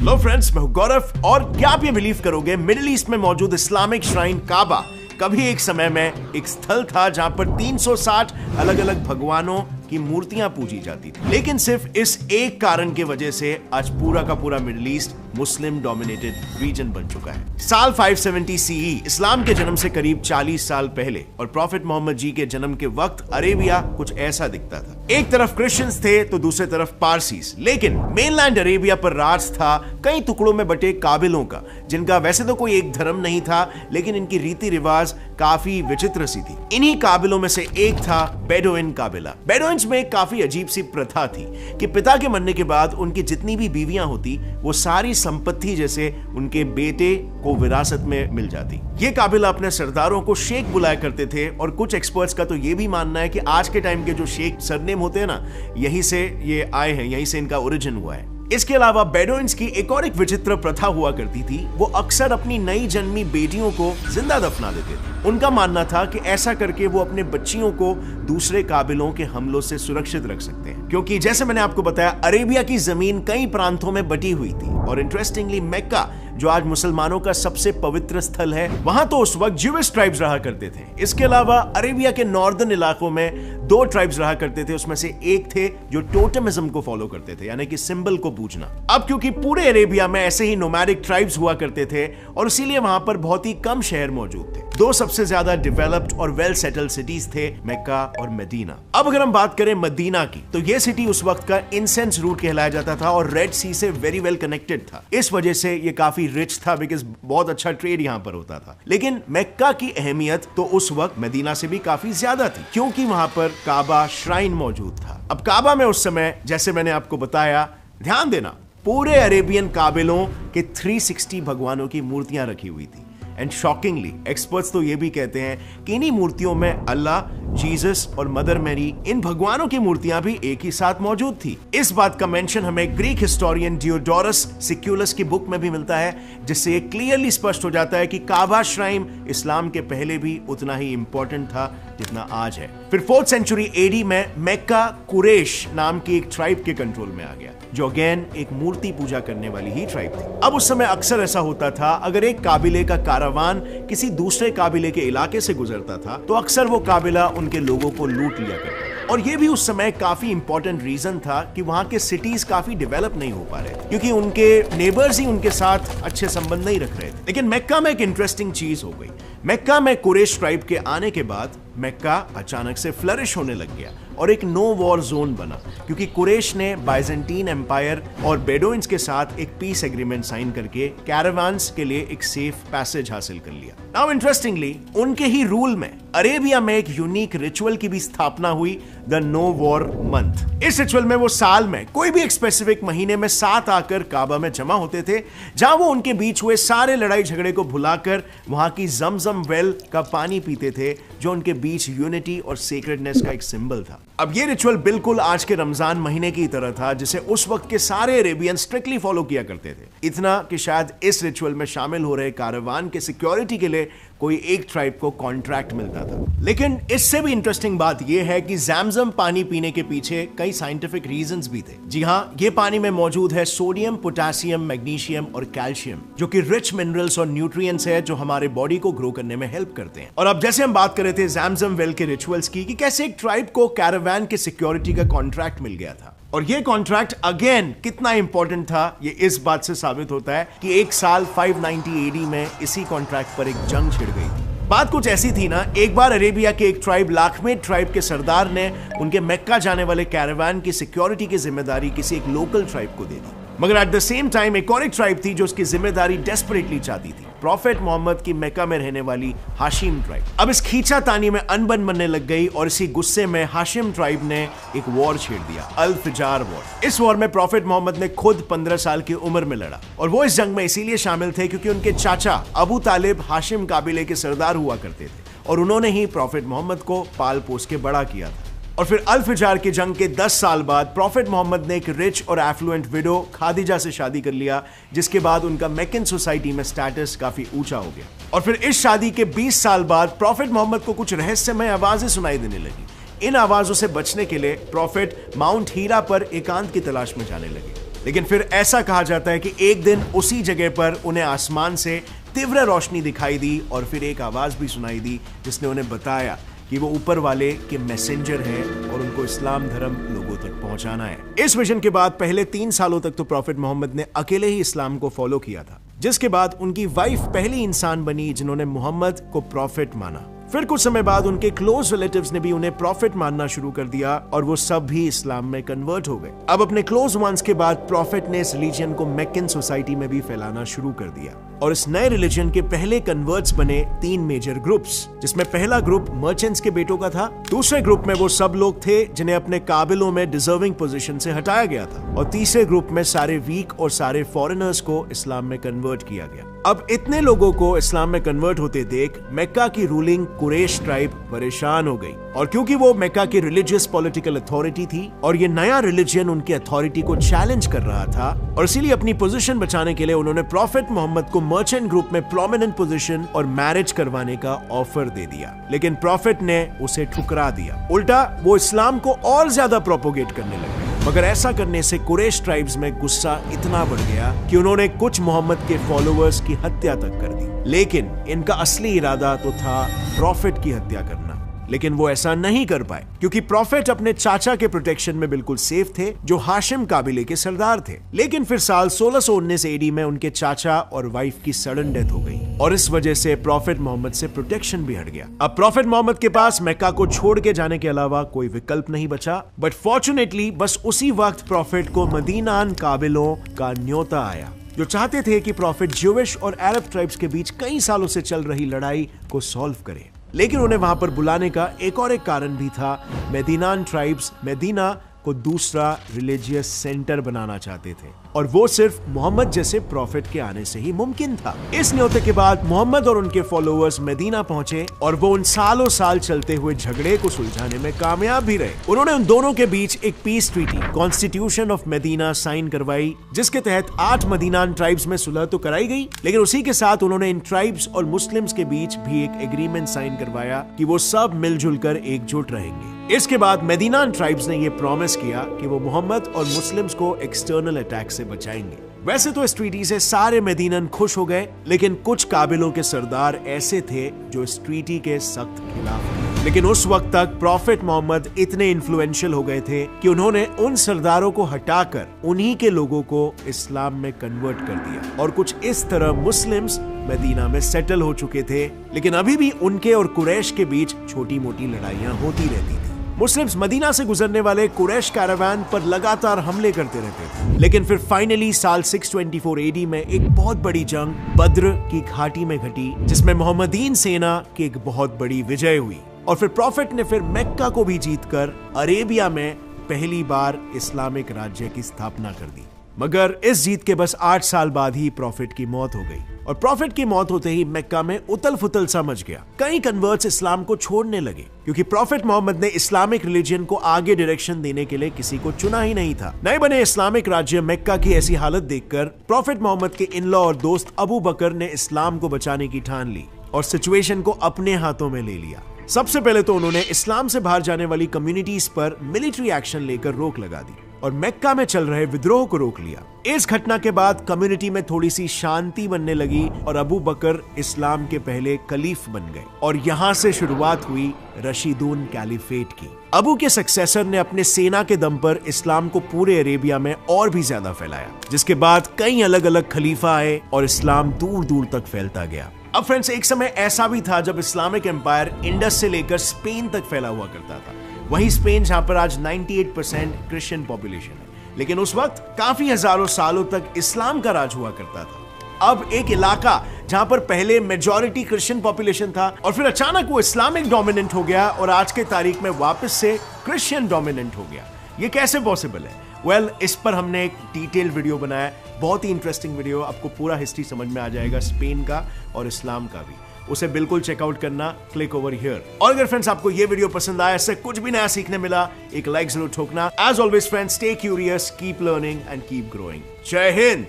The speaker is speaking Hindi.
हेलो फ्रेंड्स, मैं हूं गौरव। और क्या आप ये बिलीव करोगे, मिडिल ईस्ट में मौजूद इस्लामिक श्राइन काबा कभी एक समय में एक स्थल था जहां पर 360 अलग अलग भगवानों की मूर्तियां पूजी जाती थी। लेकिन सिर्फ इस एक कारण की वजह से आज पूरा का पूरा Middle East Muslim dominated region बन चुका है। साल 570 सीई, इस्लाम के जन्म से करीब 40 साल पहले और प्रॉफिट मोहम्मद जी के जन्म के वक्त अरेबिया कुछ ऐसा दिखता था। एक तरफ क्रिश्चियंस थे तो दूसरी तरफ पारसीज। लेकिन मेनलैंड अरेबिया पर राज था कई टुकड़ों में बटे काबिलों का, जिनका वैसे तो कोई एक धर्म नहीं था, लेकिन इनकी रीति रिवाज काफी विचित्र सी थी। इन्हीं काबिलों में से एक था बेडोइन काबिला। बेडोइन्स में एक काफी अजीब सी प्रथा थी कि पिता के मरने के बाद उनकी जितनी भी बीवियां होती वो सारी संपत्ति जैसे उनके बेटे को विरासत में मिल जाती। ये काबिला अपने सरदारों को शेख बुलाया करते थे और कुछ एक्सपर्ट्स का तो ये भी मानना है कि आज के टाइम के जो शेख सरनेम होते हैं ना, यहीं से ये आए हैं, यहीं से इनका ओरिजिन हुआ है। इसके अलावा बेडोइन्स की एक विचित्र प्रथा हुआ करती थी। वो अक्सर अपनी नई जन्मी बेटियों को जिंदा दफना देते थे। उनका मानना था कि ऐसा करके वो अपने बच्चियों को दूसरे काबिलों के हमलों से सुरक्षित रख सकते हैं, क्योंकि जैसे मैंने आपको बताया अरेबिया की जमीन कई प्रांतों में बटी हुई थी। और इंटरेस्टिंगली मक्का, जो आज मुसलमानों का सबसे पवित्र स्थल है, वहां तो उस वक्त ज्यूइश ट्राइब्स रहा करते थे। इसके अलावा अरेबिया के नॉर्दर्न इलाकों में 2 ट्राइब्स रहा करते थे। उसमें से एक थे जो टोटेमिज्म को फॉलो करते थे, यानी कि सिंबल को पूजना। अब क्योंकि पूरे अरेबिया में ऐसे ही नोमैडिक ट्राइब्स हुआ करते थे और इसीलिए वहां पर बहुत ही कम शहर मौजूद थे। 2 सबसे ज्यादा डेवलप्ड और वेल सेटल्ड सिटीज थे, मक्का और मदीना। अब अगर हम बात करें मदीना की, तो यह सिटी उस वक्त का इंसेंस रूट कहलाया जाता था और रेड सी से वेरी वेल कनेक्टेड था। इस वजह से यह काफी रिच था, बिकॉज बहुत अच्छा ट्रेड यहां पर होता था। लेकिन मक्का की अहमियत तो उस वक्त मदीना से भी काफी ज्यादा थी, क्योंकि वहां पर काबा श्राइन मौजूद था। अब काबा में उस समय, जैसे मैंने आपको बताया, ध्यान देना, पूरे अरेबियन काबिलों के 360 भगवानों की मूर्तियां रखी हुई थी। एंड शॉकिंगली एक्सपर्ट्स तो ये भी कहते हैं कि इन्हीं मूर्तियों में अल्लाह, जीसस और मदर मैरी, इन भगवानों की मूर्तियां भी एक ही साथ मौजूद थी। इस बात का मेंशन हमें ग्रीक हिस्टोरियन डियोडोरस सिक्यूलस की बुक में भी मिलता है, जिससे ये क्लियरली स्पष्ट हो जाता है कि काबा श्राइन इस्लाम के पहले भी उतना ही इंपॉर्टेंट था जितना आज है। फिर 4th सेंचुरी एडी में मक्का कुरैश नाम की एक ट्राइब के कंट्रोल में आ गया, जो अगेन एक मूर्ति पूजा करने वाली ही ट्राइब थी। अब उस समय अक्सर ऐसा होता था, अगर एक काबिले का कारवान किसी दूसरे काबिले के इलाके से गुजरता था तो अक्सर वो काबिला उनके लोगों को लूट लिया करता। और ये भी उस समय काफी इंपॉर्टेंट रीजन था कि वहां के सिटीज काफी डेवलप नहीं हो पा रहे, क्योंकि उनके नेबर्स ही उनके साथ अच्छे संबंध नहीं रख रहे थे। लेकिन मक्का में एक इंटरेस्टिंग चीज हो गई। मक्का में कुरैश ट्राइब के आने के बाद मक्का अचानक से फ्लरिश होने लग गया और एक नो वॉर जोन बना, क्योंकि कुरैश ने बाइजेंटीन एम्पायर और बेडोइन्स के साथ एक पीस एग्रीमेंट साइन करके कैरावान्स के लिए एक सेफ पैसेज हासिल कर लिया। नाउ इंटरेस्टिंगली, उनके ही रूल में अरेबिया में एक यूनिक रिचुअल की भी स्थापना हुई, द नो वॉर मंथ। इस रिचुअल में वो साल में कोई भी एक स्पेसिफिक महीने में 7 आकर काबा में जमा होते थे, जहां वो उनके बीच हुए सारे लड़ाई झगड़े को भुलाकर वहां की जमजम वेल का पानी पीते थे, जो उनके बीच यूनिटी और सेक्रेडनेस का एक सिंबल था। अब ये रिचुअल बिल्कुल आज के रमजान महीने की तरह था, जिसे उस वक्त के सारे अरेबियन स्ट्रिक्टली फॉलो किया करते थे। इतना कि शायद इस रिचुअल में शामिल हो रहे कारवान के सिक्योरिटी के लिए कोई एक ट्राइब को कॉन्ट्रैक्ट मिलता था। लेकिन इससे भी इंटरेस्टिंग बात यह है कि ज़ैमज़म पानी पीने के पीछे कई साइंटिफिक रीजंस भी थे। जी हां, ये पानी में मौजूद है सोडियम, पोटेशियम, मैग्नीशियम और कैल्शियम, जो कि रिच मिनरल्स और न्यूट्रिएंट्स है जो हमारे बॉडी को ग्रो करने में हेल्प करते हैं। और अब जैसे हम बात कर रहे थे ज़ैमज़म वेल के रिचुअल्स की, कि कैसे एक ट्राइब को कैरावान के सिक्योरिटी का कॉन्ट्रैक्ट मिल गया था। और ये कॉन्ट्रैक्ट अगेन कितना इंपॉर्टेंट था, ये इस बात से साबित होता है कि एक साल 590 एडी में इसी कॉन्ट्रैक्ट पर एक जंग छिड़ गई थी। बात कुछ ऐसी थी ना, एक बार अरेबिया के एक ट्राइब लाखमेट ट्राइब के सरदार ने उनके मक्का जाने वाले कैरावान की सिक्योरिटी की जिम्मेदारी किसी एक लोकल ट्राइब को दे दी। मगर एट द सेम टाइम एक और एक ट्राइब थी जो उसकी जिम्मेदारी डेस्परेटली चाहती थी, प्रॉफिट मोहम्मद की मक्का में रहने वाली हाशिम ट्राइब। अब इस खींचातानी में अनबन बनने लग गई और इसी गुस्से में हाशिम ट्राइब ने एक वॉर छेड़ दिया, अल फिजार वॉर। इस वॉर में प्रॉफिट मोहम्मद ने खुद 15 साल की उम्र में लड़ा, और वो इस जंग में इसीलिए शामिल थे क्योंकि उनके चाचा अबू तालिब हाशिम काबिले के सरदार हुआ करते थे और उन्होंने ही प्रॉफिट मोहम्मद को पाल पोस के बड़ा किया था। और फिर अल फिजार की जंग के 10 साल बाद प्रॉफिट मोहम्मद ने एक रिच और एफ्लुएंट विडो खादिजा से शादी कर लिया, जिसके बाद उनका मेकन सोसाइटी में स्टेटस काफी ऊंचा हो गया। और फिर इस शादी के 20 साल बाद प्रॉफिट मोहम्मद को कुछ रहस्यमय आवाजें सुनाई देने लगी। इन आवाजों से बचने के लिए प्रॉफिट माउंट हीरा पर एकांत की तलाश में जाने लगे। लेकिन फिर ऐसा कहा जाता है कि एक दिन उसी जगह पर उन्हें आसमान से तीव्र रोशनी दिखाई दी और फिर एक आवाज भी सुनाई दी जिसने उन्हें बताया कि वो ऊपर वाले के मैसेंजर हैं और उनको इस्लाम धर्म लोगों तक पहुंचाना है। इस विजन के बाद पहले 3 सालों तक तो प्रॉफिट मोहम्मद ने अकेले ही इस्लाम को फॉलो किया था, जिसके बाद उनकी वाइफ पहली इंसान बनी जिन्होंने मोहम्मद को प्रॉफिट माना। फिर कुछ समय बाद उनके क्लोज रिलेटिव्स ने भी उन्हें प्रॉफिट मानना शुरू कर दिया और वो सब भी इस्लाम में कन्वर्ट हो गए। अब अपने क्लोज वंस के बाद प्रॉफिट ने इस रिलीजन को मैकन सोसाइटी में भी फैलाना शुरू कर दिया और इस नए रिलीजन के पहले कन्वर्ट्स बने 3 मेजर ग्रुप्स, जिसमें पहला ग्रुप मर्चेंट्स के बेटों का था, दूसरे ग्रुप में वो सब लोग थे जिन्हें अपने काबिलों में डिजर्विंग पोजीशन से हटाया गया था और तीसरे ग्रुप में सारे वीक और सारे फॉरेनर्स को इस्लाम में कन्वर्ट किया गया। अब इतने लोगों को इस्लाम में कन्वर्ट होते देख मक्का की रूलिंग कुरैश ट्राइब परेशान हो गई और क्योंकि वो मक्का की रिलीजियस पॉलिटिकल अथॉरिटी थी और ये नया रिलीजन उनकी अथॉरिटी को चैलेंज कर रहा था और इसीलिए अपनी पोजीशन बचाने के लिए उन्होंने प्रॉफिट मोहम्मद को मर्चेंट ग्रुप में प्रोमिनेंट पोजीशन और मैरिज करवाने का ऑफर दे दिया, लेकिन प्रॉफिट ने उसे ठुकरा दिया। उल्टा वो इस्लाम को और ज्यादा प्रोपोगेट करने लगे। मगर ऐसा करने से कुरैश ट्राइब्स में गुस्सा इतना बढ़ गया कि उन्होंने कुछ मोहम्मद के फॉलोअर्स की हत्या तक कर दी, लेकिन इनका असली इरादा तो था प्रॉफिट की हत्या करना। लेकिन वो ऐसा नहीं कर पाए क्योंकि प्रॉफिट अपने चाचा के प्रोटेक्शन में बिल्कुल सेफ थे जो हाशिम काबिले के सरदार थे। लेकिन फिर साल 1619 एडी में उनके चाचा और वाइफ की सडन डेथ हो गई और इस वजह से प्रॉफिट मोहम्मद से प्रोटेक्शन भी हट गया। अब प्रॉफिट मोहम्मद के पास मक्का को छोड़ के जाने के अलावा कोई विकल्प नहीं बचा, बट फॉर्चुनेटली बस उसी वक्त प्रॉफिट को मदीनान काबिलों का न्योता आया जो चाहते थे कि प्रॉफिट ज्यूइश और अरब ट्राइब्स के बीच कई सालों से चल रही लड़ाई को सॉल्व करे। लेकिन उन्हें वहां पर बुलाने का एक और एक कारण भी था। मदीनान ट्राइब्स मदीना को दूसरा रिलीजियस सेंटर बनाना चाहते थे और वो सिर्फ मोहम्मद जैसे प्रॉफिट के आने से ही मुमकिन था। इस न्योते के बाद मोहम्मद और उनके फॉलोअर्स मदीना पहुंचे और वो उन सालों साल चलते हुए झगड़े को सुलझाने में कामयाब भी रहे। उन्होंने उन दोनों के बीच एक peace treaty constitution of Medina sign करवाई, जिसके तहत 8 मदीनान ट्राइब्स में सुलह तो कराई गई, लेकिन उसी के साथ उन्होंने इन ट्राइब्स और मुस्लिम्स के बीच भी एक एग्रीमेंट साइन करवाया कि वो सब मिलजुल कर एकजुट रहेंगे। इसके बाद मदीनान ट्राइब्स ने यह प्रॉमिस किया कि वो मोहम्मद और मुस्लिम्स को एक्सटर्नल अटैक से बचाएंगे। वैसे तो इस ट्रीटी से सारे मदीनन खुश हो गए, लेकिन कुछ काबिलों के सरदार ऐसे थे जो इस ट्रीटी के सख्त खिलाफ थे। लेकिन उस वक्त तक प्रॉफिट मोहम्मद इतने इन्फ्लुएंशियल हो गए थे कि उन्होंने उन सरदारों को हटाकर उन्हीं के लोगों को इस्लाम में कन्वर्ट कर दिया और कुछ इस तरह मुस्लिम्स मदीना में सेटल हो चुके थे। लेकिन अभी भी उनके और कुरैश के बीच छोटी मोटी लड़ाइयां होती रहती थी। मुस्लिम्स मदीना से गुजरने वाले कुरैश कैरावान पर लगातार हमले करते रहते थे, लेकिन फिर फाइनली साल 624 एडी में एक बहुत बड़ी जंग बद्र की घाटी में घटी, जिसमें मोहम्मदीन सेना की एक बहुत बड़ी विजय हुई और फिर प्रॉफिट ने फिर मक्का को भी जीतकर अरेबिया में पहली बार इस्लामिक राज्य की स्थापना कर दी। मगर इस जीत के बस 8 साल बाद ही प्रॉफिट की मौत हो गई और प्रॉफिट की मौत होते ही मक्का में उतल फुतल सा मच गया। कई कन्वर्ट्स इस्लाम को छोड़ने लगे क्योंकि प्रॉफिट मोहम्मद ने इस्लामिक रिलीजन को आगे डायरेक्शन देने के लिए किसी को चुना ही नहीं था। नए बने इस्लामिक राज्य मक्का की ऐसी हालत देखकर प्रॉफिट मोहम्मद के इन-लॉ और दोस्त अबू बकर ने इस्लाम को बचाने की ठान ली और सिचुएशन को अपने हाथों में ले लिया। सबसे पहले तो उन्होंने इस्लाम से बाहर जाने वाली कम्युनिटीज पर मिलिट्री एक्शन लेकर रोक लगा दी और मक्का में चल रहे विद्रोह को रोक लिया। इस घटना के बाद कम्युनिटी में थोड़ी सी शांति बनने लगी और अबू बकर इस्लाम के पहले खलीफ बन गए और यहाँ से शुरुआत हुई रशीदून कैलिफेट की। अबू के सक्सेसर ने अपने सेना के दम पर इस्लाम को पूरे अरेबिया में और भी ज्यादा फैलाया, जिसके बाद कई अलग अलग खलीफा आए और इस्लाम दूर दूर तक फैलता गया। अब फ्रेंड्स, एक समय ऐसा भी था जब इस्लामिक एम्पायर इंडस से लेकर स्पेन तक फैला हुआ करता था। वही स्पेन जहां पर आज 98% क्रिश्चियन पॉपुलेशन है, लेकिन उस वक्त काफी हजारों सालों तक इस्लाम का राज हुआ करता था। अब एक इलाका जहां पर पहले मेजॉरिटी क्रिश्चियन पॉपुलेशन था और फिर अचानक वो इस्लामिक डोमिनेंट हो गया और आज के तारीख में वापस से क्रिश्चियन डोमिनेंट हो गया। ये कैसे पॉसिबल है? वेल, इस पर हमने एक डिटेल वीडियो बनाया, बहुत ही इंटरेस्टिंग वीडियो। आपको पूरा हिस्ट्री समझ में आ जाएगा, स्पेन का और इस्लाम का भी। उसे बिल्कुल चेकआउट करना, क्लिक ओवर हियर। और अगर फ्रेंड्स आपको ये वीडियो पसंद आया, इससे कुछ भी नया सीखने मिला, एक लाइक जरूर ठोकना। As always friends, stay curious, keep learning and keep growing. Jai Hind.